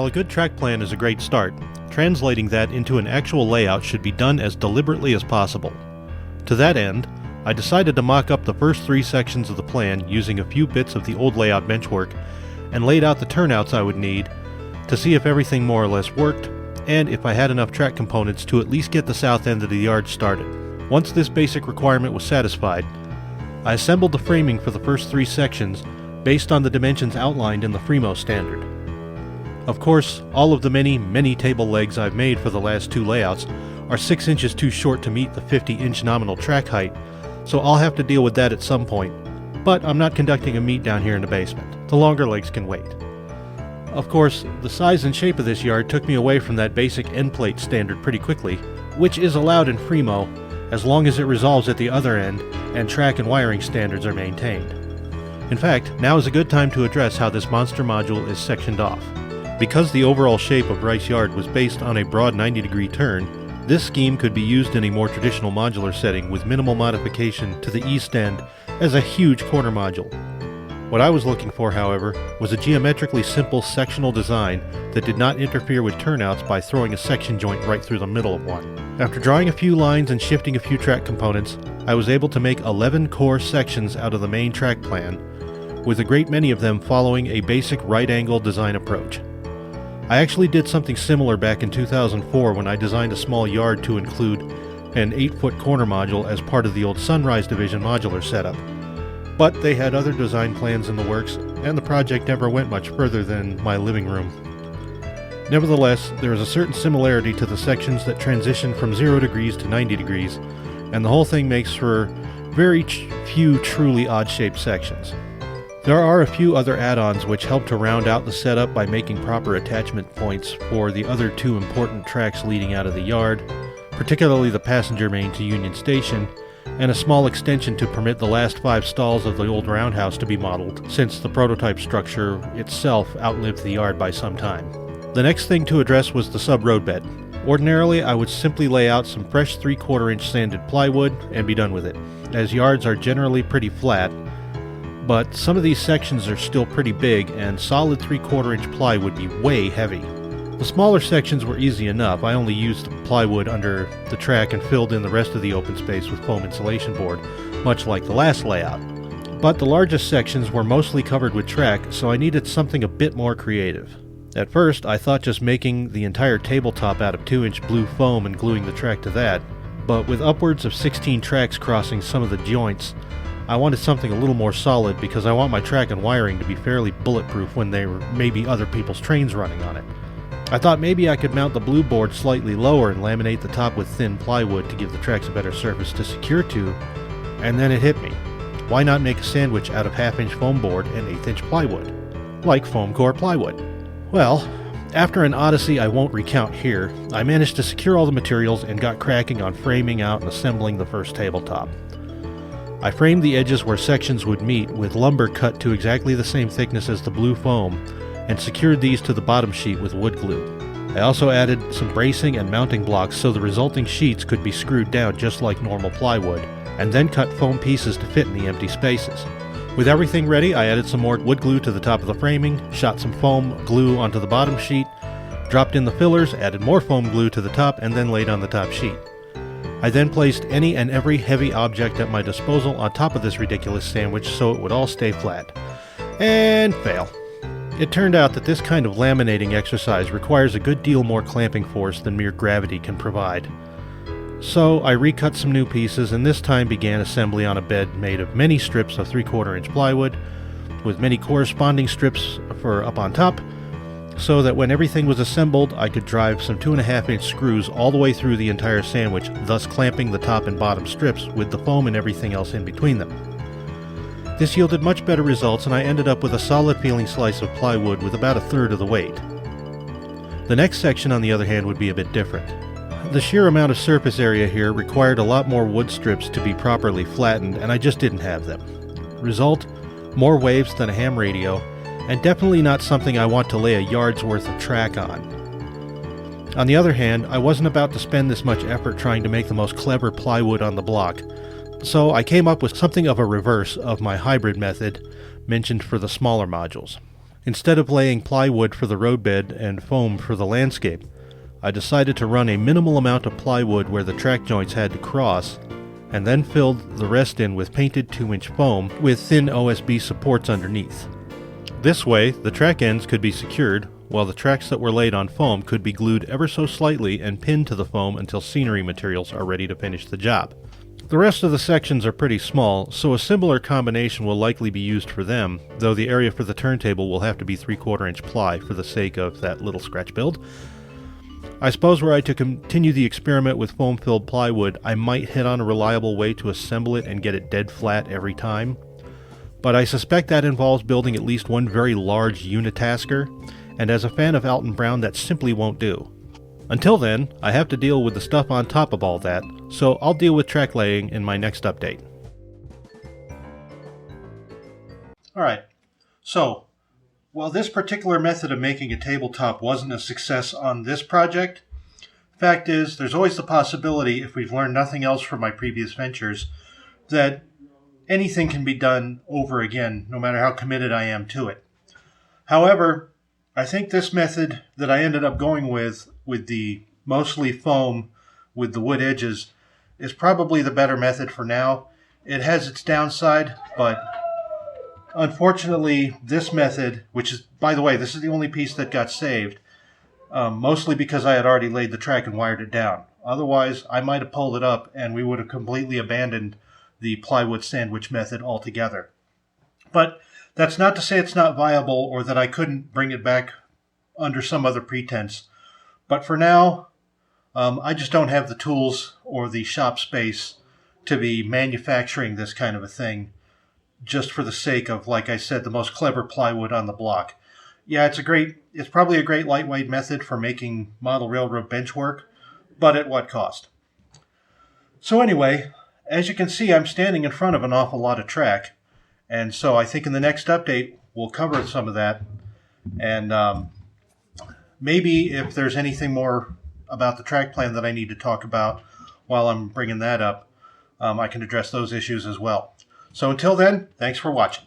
While a good track plan is a great start, translating that into an actual layout should be done as deliberately as possible. To that end, I decided to mock up the first 3 sections of the plan using a few bits of the old layout benchwork and laid out the turnouts I would need to see if everything more or less worked and if I had enough track components to at least get the south end of the yard started. Once this basic requirement was satisfied, I assembled the framing for the first 3 sections based on the dimensions outlined in the Fremo standard. Of course, all of the many table legs I've made for the last 2 layouts are 6 inches too short to meet the 50-inch nominal track height, so I'll have to deal with that at some point, but I'm not conducting a meet down here in the basement. The longer legs can wait. Of course, the size and shape of this yard took me away from that basic end plate standard pretty quickly, which is allowed in Fremo as long as it resolves at the other end and track and wiring standards are maintained. In fact, now is a good time to address how this monster module is sectioned off. Because the overall shape of Rice Yard was based on a broad 90-degree turn, this scheme could be used in a more traditional modular setting with minimal modification to the east end as a huge corner module. What I was looking for, however, was a geometrically simple sectional design that did not interfere with turnouts by throwing a section joint right through the middle of one. After drawing a few lines and shifting a few track components, I was able to make 11 core sections out of the main track plan, with a great many of them following a basic right-angle design approach. I actually did something similar back in 2004 when I designed a small yard to include an 8-foot corner module as part of the old Sunrise Division modular setup. But they had other design plans in the works, and the project never went much further than my living room. Nevertheless, there is a certain similarity to the sections that transition from 0 degrees to 90 degrees, and the whole thing makes for very few truly odd-shaped sections. There are a few other add-ons which help to round out the setup by making proper attachment points for the other 2 important tracks leading out of the yard, particularly the passenger main to Union Station, and a small extension to permit the last 5 stalls of the old roundhouse to be modeled, since the prototype structure itself outlived the yard by some time. The next thing to address was the sub-road bed. Ordinarily, I would simply lay out some fresh 3/4-inch sanded plywood and be done with it, as yards are generally pretty flat, but some of these sections are still pretty big and solid 3/4-inch ply would be way heavy. The smaller sections were easy enough. I only used plywood under the track and filled in the rest of the open space with foam insulation board, much like the last layout. But the largest sections were mostly covered with track, so I needed something a bit more creative. At first, I thought just making the entire tabletop out of 2-inch blue foam and gluing the track to that, but with upwards of 16 tracks crossing some of the joints, I wanted something a little more solid because I want my track and wiring to be fairly bulletproof when there may be other people's trains running on it. I thought maybe I could mount the blue board slightly lower and laminate the top with thin plywood to give the tracks a better surface to secure to, and then it hit me. Why not make a sandwich out of 1/2-inch foam board and 1/8-inch plywood, like foam core plywood? Well, after an odyssey I won't recount here, I managed to secure all the materials and got cracking on framing out and assembling the first tabletop. I framed the edges where sections would meet with lumber cut to exactly the same thickness as the blue foam, and secured these to the bottom sheet with wood glue. I also added some bracing and mounting blocks so the resulting sheets could be screwed down just like normal plywood, and then cut foam pieces to fit in the empty spaces. With everything ready, I added some more wood glue to the top of the framing, shot some foam glue onto the bottom sheet, dropped in the fillers, added more foam glue to the top, and then laid on the top sheet. I then placed any and every heavy object at my disposal on top of this ridiculous sandwich so it would all stay flat. And fail. It turned out that this kind of laminating exercise requires a good deal more clamping force than mere gravity can provide. So I recut some new pieces and this time began assembly on a bed made of many strips of 3/4-inch plywood, with many corresponding strips for up on top, so that when everything was assembled I could drive some 2.5-inch screws all the way through the entire sandwich, thus clamping the top and bottom strips with the foam and everything else in between them. This yielded much better results and I ended up with a solid feeling slice of plywood with about 1/3 of the weight. The next section, on the other hand, would be a bit different. The sheer amount of surface area here required a lot more wood strips to be properly flattened, and I just didn't have them. Result, more waves than a ham radio, and definitely not something I want to lay a yard's worth of track on. On the other hand, I wasn't about to spend this much effort trying to make the most clever plywood on the block, so I came up with something of a reverse of my hybrid method mentioned for the smaller modules. Instead of laying plywood for the roadbed and foam for the landscape, I decided to run a minimal amount of plywood where the track joints had to cross, and then filled the rest in with painted 2-inch foam with thin OSB supports underneath. This way, the track ends could be secured, while the tracks that were laid on foam could be glued ever so slightly and pinned to the foam until scenery materials are ready to finish the job. The rest of the sections are pretty small, so a similar combination will likely be used for them, though the area for the turntable will have to be 3/4 inch ply for the sake of that little scratch build. I suppose were I to continue the experiment with foam-filled plywood, I might hit on a reliable way to assemble it and get it dead flat every time. But I suspect that involves building at least one very large unitasker, and as a fan of Alton Brown, that simply won't do. Until then, I have to deal with the stuff on top of all that, so I'll deal with track laying in my next update. Alright, so while this particular method of making a tabletop wasn't a success on this project, fact is, there's always the possibility, if we've learned nothing else from my previous ventures, that anything can be done over again, no matter how committed I am to it. However, I think this method that I ended up going with the mostly foam with the wood edges, is probably the better method for now. It has its downside, but unfortunately, this method, which is, by the way, this is the only piece that got saved, mostly because I had already laid the track and wired it down. Otherwise, I might have pulled it up and we would have completely abandoned the plywood sandwich method altogether. But that's not to say it's not viable or that I couldn't bring it back under some other pretense. But for now, I just don't have the tools or the shop space to be manufacturing this kind of a thing just for the sake of, like I said, the most clever plywood on the block. Yeah, it's probably a great lightweight method for making model railroad bench work, but at what cost? So anyway, as you can see, I'm standing in front of an awful lot of track, and so I think in the next update we'll cover some of that, and maybe if there's anything more about the track plan that I need to talk about while I'm bringing that up, I can address those issues as well. So until then, thanks for watching.